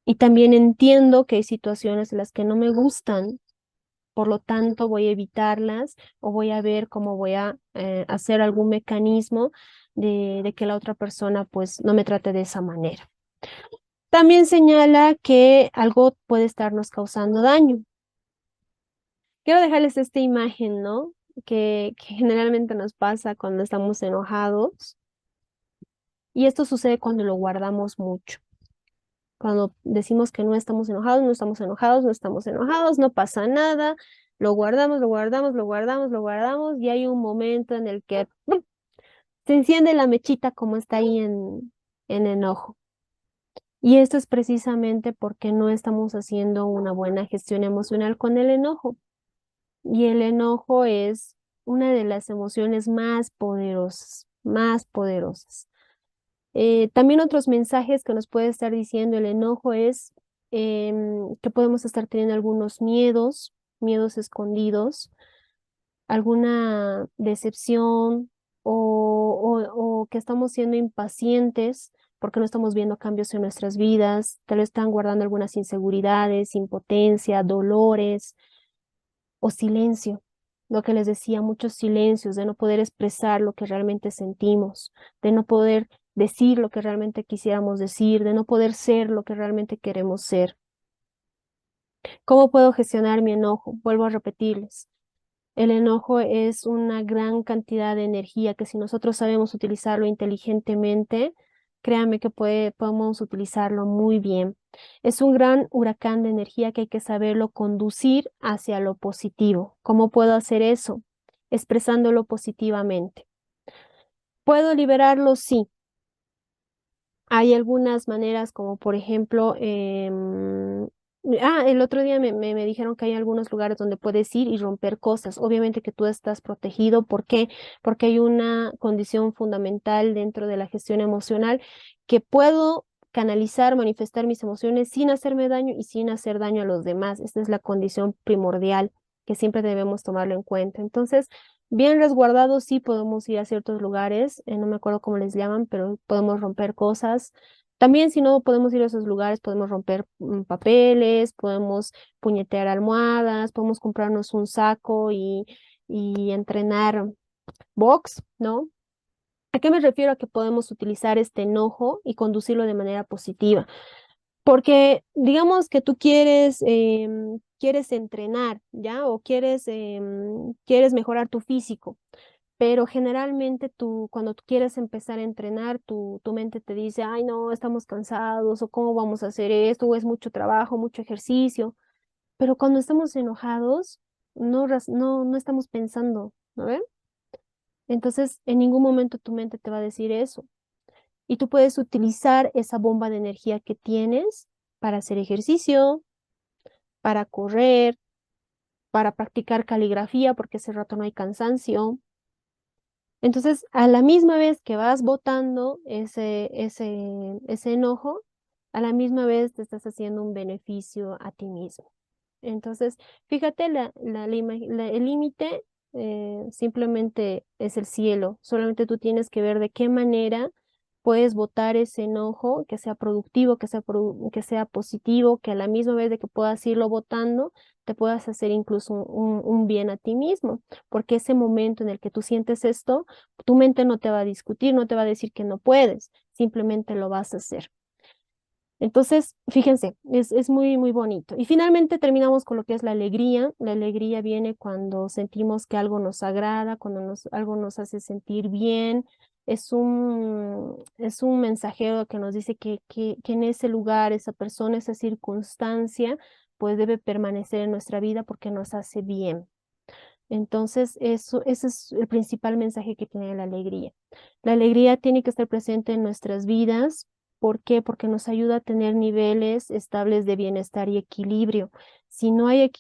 Y también entiendo que hay situaciones en las que no me gustan, por lo tanto voy a evitarlas o voy a ver cómo voy a hacer algún mecanismo de que la otra persona pues no me trate de esa manera. También señala que algo puede estarnos causando daño. Quiero dejarles esta imagen, ¿no? Que generalmente nos pasa cuando estamos enojados. Y esto sucede cuando lo guardamos mucho. Cuando decimos que no estamos enojados, no estamos enojados, no estamos enojados, no pasa nada, lo guardamos, lo guardamos, lo guardamos, lo guardamos, y hay un momento en el que ¡pum! Se enciende la mechita como está ahí en enojo. Y esto es precisamente porque no estamos haciendo una buena gestión emocional con el enojo. Y el enojo es una de las emociones más poderosas, más poderosas. También otros mensajes que nos puede estar diciendo el enojo es que podemos estar teniendo algunos miedos, miedos escondidos, alguna decepción o que estamos siendo impacientes porque no estamos viendo cambios en nuestras vidas, tal vez están guardando algunas inseguridades, impotencia, dolores o silencio. Lo que les decía, muchos silencios, de no poder expresar lo que realmente sentimos, de no poder decir lo que realmente quisiéramos decir, de no poder ser lo que realmente queremos ser. ¿Cómo puedo gestionar mi enojo? Vuelvo a repetirles. El enojo es una gran cantidad de energía que si nosotros sabemos utilizarlo inteligentemente, créanme que podemos utilizarlo muy bien. Es un gran huracán de energía que hay que saberlo conducir hacia lo positivo. ¿Cómo puedo hacer eso? Expresándolo positivamente. ¿Puedo liberarlo? Sí. Hay algunas maneras como por ejemplo, el otro día me dijeron que hay algunos lugares donde puedes ir y romper cosas. Obviamente que tú estás protegido. ¿Por qué? Porque hay una condición fundamental dentro de la gestión emocional que puedo canalizar, manifestar mis emociones sin hacerme daño y sin hacer daño a los demás. Esta es la condición primordial que siempre debemos tomarlo en cuenta. Entonces, bien resguardados, sí podemos ir a ciertos lugares, no me acuerdo cómo les llaman, pero podemos romper cosas. También si no podemos ir a esos lugares, podemos romper papeles, podemos puñetear almohadas, podemos comprarnos un saco y entrenar box, ¿no? ¿A qué me refiero? A que podemos utilizar este enojo y conducirlo de manera positiva. Porque digamos que tú quieres entrenar, ¿ya? O quieres mejorar tu físico, pero generalmente cuando tú quieres empezar a entrenar, tu mente te dice, ay, no, estamos cansados, o cómo vamos a hacer esto, o es mucho trabajo, mucho ejercicio. Pero cuando estamos enojados, no estamos pensando, ¿no ven? Entonces, en ningún momento tu mente te va a decir eso. Y tú puedes utilizar esa bomba de energía que tienes para hacer ejercicio, para correr, para practicar caligrafía, porque ese rato no hay cansancio. Entonces, a la misma vez que vas botando ese enojo, a la misma vez te estás haciendo un beneficio a ti mismo. Entonces, fíjate, el límite simplemente es el cielo. Solamente tú tienes que ver de qué manera puedes botar ese enojo, que sea productivo, que sea positivo, que a la misma vez de que puedas irlo botando, te puedas hacer incluso un bien a ti mismo. Porque ese momento en el que tú sientes esto, tu mente no te va a discutir, no te va a decir que no puedes, simplemente lo vas a hacer. Entonces, fíjense, es muy, muy bonito. Y finalmente terminamos con lo que es la alegría. La alegría viene cuando sentimos que algo nos agrada, cuando algo nos hace sentir bien. Es un mensajero que nos dice que en ese lugar, esa persona, esa circunstancia, pues debe permanecer en nuestra vida porque nos hace bien. Entonces, ese es el principal mensaje que tiene la alegría. La alegría tiene que estar presente en nuestras vidas. ¿Por qué? Porque nos ayuda a tener niveles estables de bienestar y equilibrio. Si no hay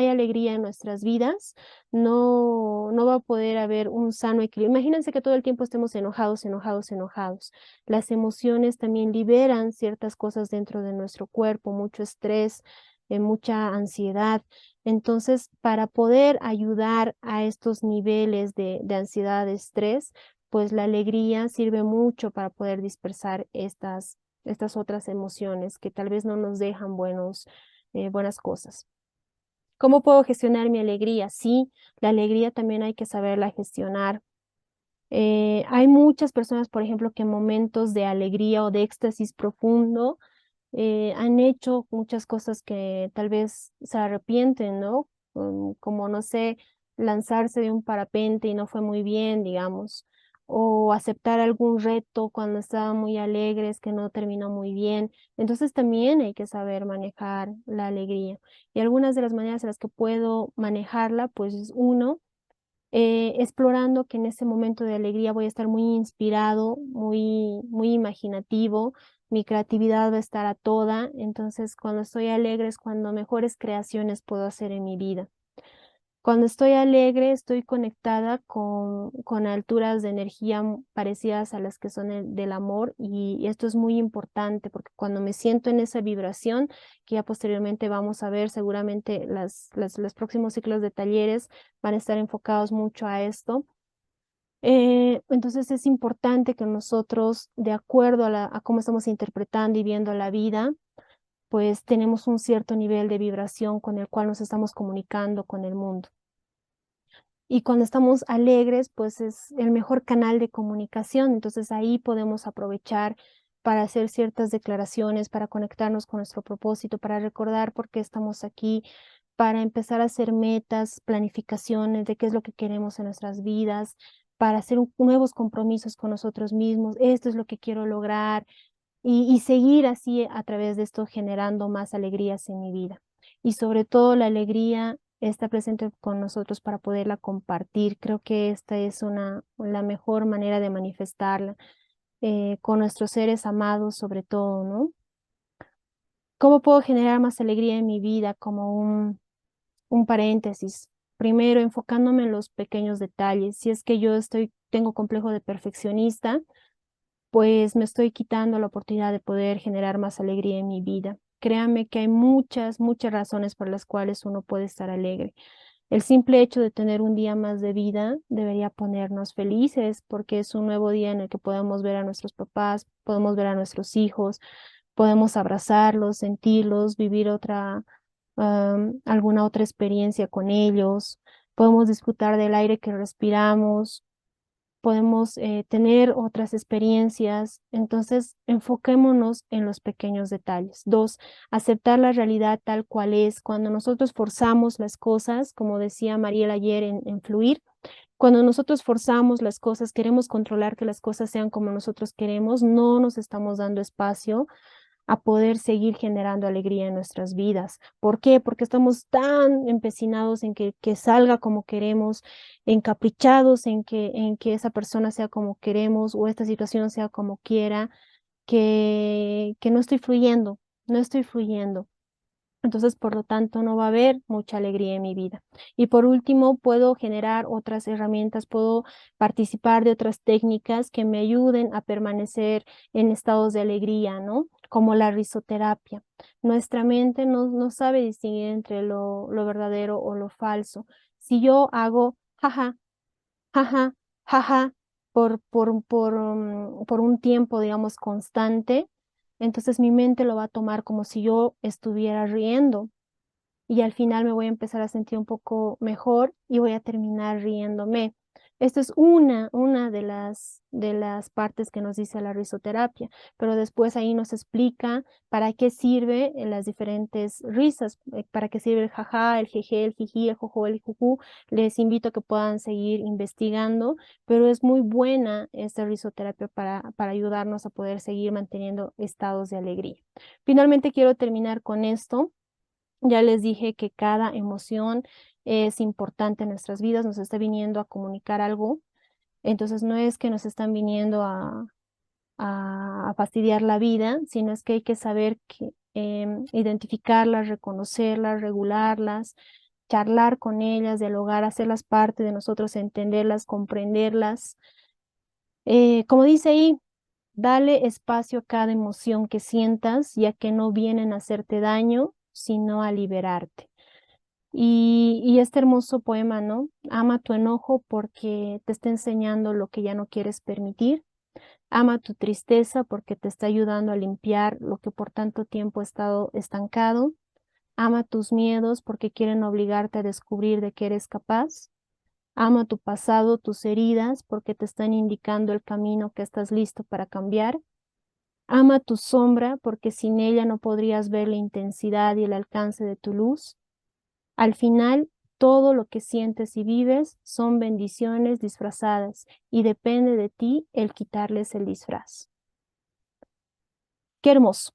alegría en nuestras vidas, no va a poder haber un sano equilibrio. Imagínense que todo el tiempo estemos enojados, enojados, enojados. Las emociones también liberan ciertas cosas dentro de nuestro cuerpo, mucho estrés, mucha ansiedad. Entonces, para poder ayudar a estos niveles de ansiedad, de estrés, pues la alegría sirve mucho para poder dispersar estas otras emociones que tal vez no nos dejan buenas cosas. ¿Cómo puedo gestionar mi alegría? Sí, la alegría también hay que saberla gestionar. Hay muchas personas, por ejemplo, que en momentos de alegría o de éxtasis profundo han hecho muchas cosas que tal vez se arrepienten, ¿no? Como, no sé, lanzarse de un parapente y no fue muy bien, digamos, o aceptar algún reto cuando estaban muy alegres que no terminó muy bien. Entonces también hay que saber manejar la alegría. Y algunas de las maneras en las que puedo manejarla, pues es uno, explorando que en ese momento de alegría voy a estar muy inspirado, muy imaginativo, mi creatividad va a estar a toda, entonces cuando estoy alegre es cuando mejores creaciones puedo hacer en mi vida. Cuando estoy alegre, estoy conectada con alturas de energía parecidas a las que son del amor y esto es muy importante porque cuando me siento en esa vibración, que ya posteriormente vamos a ver, seguramente los próximos ciclos de talleres van a estar enfocados mucho a esto. Entonces es importante que nosotros, de acuerdo a cómo estamos interpretando y viendo la vida, pues tenemos un cierto nivel de vibración con el cual nos estamos comunicando con el mundo. Y cuando estamos alegres, pues es el mejor canal de comunicación. Entonces ahí podemos aprovechar para hacer ciertas declaraciones, para conectarnos con nuestro propósito, para recordar por qué estamos aquí, para empezar a hacer metas, planificaciones de qué es lo que queremos en nuestras vidas, para hacer nuevos compromisos con nosotros mismos. Esto es lo que quiero lograr y seguir así a través de esto generando más alegrías en mi vida. Y sobre todo la alegría está presente con nosotros para poderla compartir. Creo que esta es la mejor manera de manifestarla con nuestros seres amados sobre todo, ¿no? ¿Cómo puedo generar más alegría en mi vida? Como un paréntesis. Primero, enfocándome en los pequeños detalles. Si es que tengo complejo de perfeccionista, pues me estoy quitando la oportunidad de poder generar más alegría en mi vida. Créanme que hay muchas razones por las cuales uno puede estar alegre. El simple hecho de tener un día más de vida debería ponernos felices porque es un nuevo día en el que podemos ver a nuestros papás, podemos ver a nuestros hijos, podemos abrazarlos, sentirlos, vivir alguna otra experiencia con ellos, podemos disfrutar del aire que respiramos, podemos tener otras experiencias. Entonces, enfoquémonos en los pequeños detalles. Dos, aceptar la realidad tal cual es. Cuando nosotros forzamos las cosas, como decía Mariel ayer en Fluir, cuando nosotros forzamos las cosas, queremos controlar que las cosas sean como nosotros queremos, no nos estamos dando espacio a poder seguir generando alegría en nuestras vidas. ¿Por qué? Porque estamos tan empecinados en que salga como queremos, encaprichados en que esa persona sea como queremos o esta situación sea como quiera, que no estoy fluyendo, no estoy fluyendo. Entonces, por lo tanto, no va a haber mucha alegría en mi vida. Y por último, puedo generar otras herramientas, puedo participar de otras técnicas que me ayuden a permanecer en estados de alegría, ¿no? Como la risoterapia. Nuestra mente no sabe distinguir entre lo verdadero o lo falso. Si yo hago jaja, jaja, jaja, por un tiempo, digamos, constante, entonces mi mente lo va a tomar como si yo estuviera riendo y al final me voy a empezar a sentir un poco mejor y voy a terminar riéndome. Esto es una de las partes que nos dice la risoterapia, pero después ahí nos explica para qué sirve las diferentes risas, para qué sirve el jajá, el jeje, el jiji, el jojo, el juju. Les invito a que puedan seguir investigando, pero es muy buena esta risoterapia para ayudarnos a poder seguir manteniendo estados de alegría. Finalmente quiero terminar con esto. Ya les dije que cada emoción es importante en nuestras vidas, nos está viniendo a comunicar algo. Entonces no es que nos están viniendo a fastidiar la vida, sino es que hay que saber identificarlas, reconocerlas, regularlas, charlar con ellas, dialogar, hacerlas parte de nosotros, entenderlas, comprenderlas. Como dice ahí, dale espacio a cada emoción que sientas, ya que no vienen a hacerte daño, sino a liberarte. Y este hermoso poema, ¿no? Ama tu enojo porque te está enseñando lo que ya no quieres permitir. Ama tu tristeza porque te está ayudando a limpiar lo que por tanto tiempo ha estado estancado. Ama tus miedos porque quieren obligarte a descubrir de qué eres capaz. Ama tu pasado, tus heridas, porque te están indicando el camino que estás listo para cambiar. Ama tu sombra, porque sin ella no podrías ver la intensidad y el alcance de tu luz. Al final, todo lo que sientes y vives son bendiciones disfrazadas y depende de ti el quitarles el disfraz. Qué hermoso,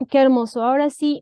qué hermoso. Ahora sí,